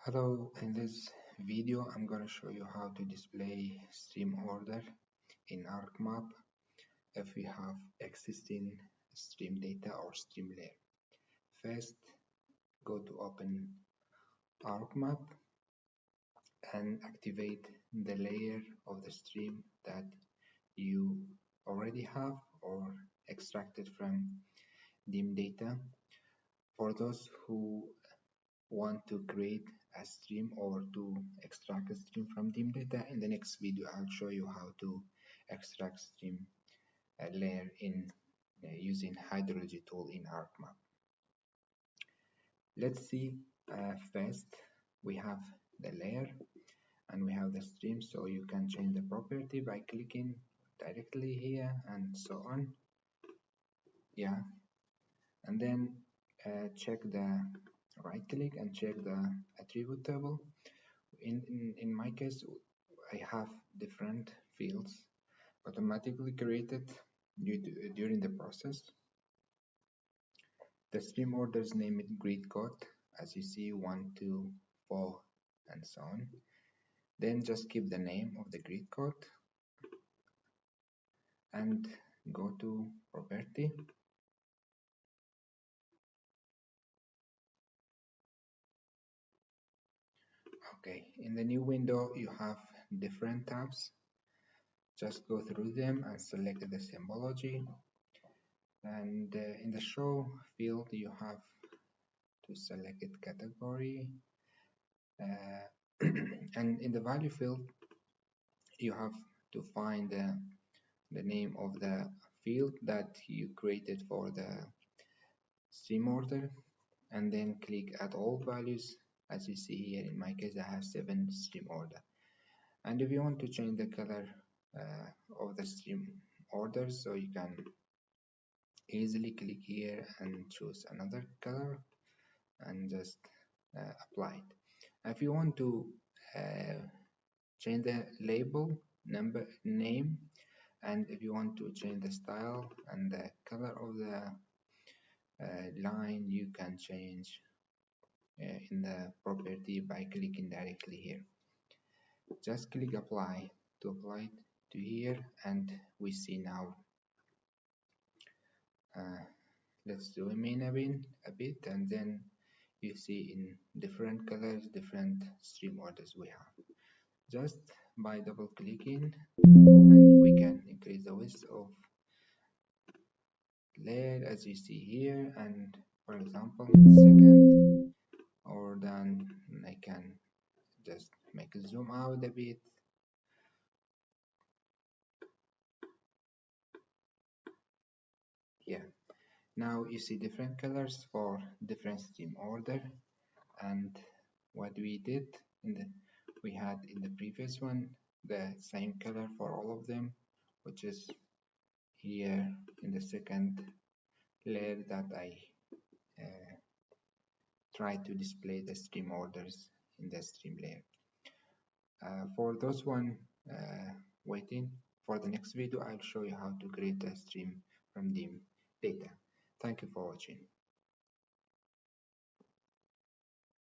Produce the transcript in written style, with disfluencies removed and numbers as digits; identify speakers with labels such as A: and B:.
A: Hello, in this video I'm going to show you how to display stream order in ArcMap if we have existing stream data or stream layer. First, go to open ArcMap and activate the layer of the stream that you already have or extracted from DIM data. For those who want to create a stream or to extract a stream from DIM data, in the next video I'll show you how to extract stream layer in using hydrology tool in ArcMap. Let's see. First we have the layer and we have the stream, so you can change the property by clicking directly here and so on. Yeah, and then check the right click and check the attribute table. In my case, I have different fields automatically created during the process. The stream orders name it grid code, as you see 1, 2, 4, and so on. Then just keep the name of the grid code and go to property. Okay, in the new window you have different tabs. Just go through them and select the symbology. And in the show field you have to select it category. And in the value field you have to find the name of the field that you created for the stream order, and then click add all values. As you see here, in my case I have 7 stream order. And if you want to change the color of the stream order, so you can easily click here and choose another color and just apply it. If you want to change the label, number, name, and if you want to change the style and the color of the line, you can change in the property by clicking directly here. Just click apply to apply it to here, and we see now. Let's zoom in a bit, and then you see in different colors different stream orders we have. Just by double clicking, and we can increase the width of layer as you see here, and for example in second, or then I can just make a zoom out a bit. Yeah, now you see different colors for different stream order. And what we did we had in the previous one the same color for all of them, which is here in the second layer that I try to display the stream orders in the stream layer. For those one waiting for the next video, I'll show you how to create a stream from DIM data. Thank you for watching.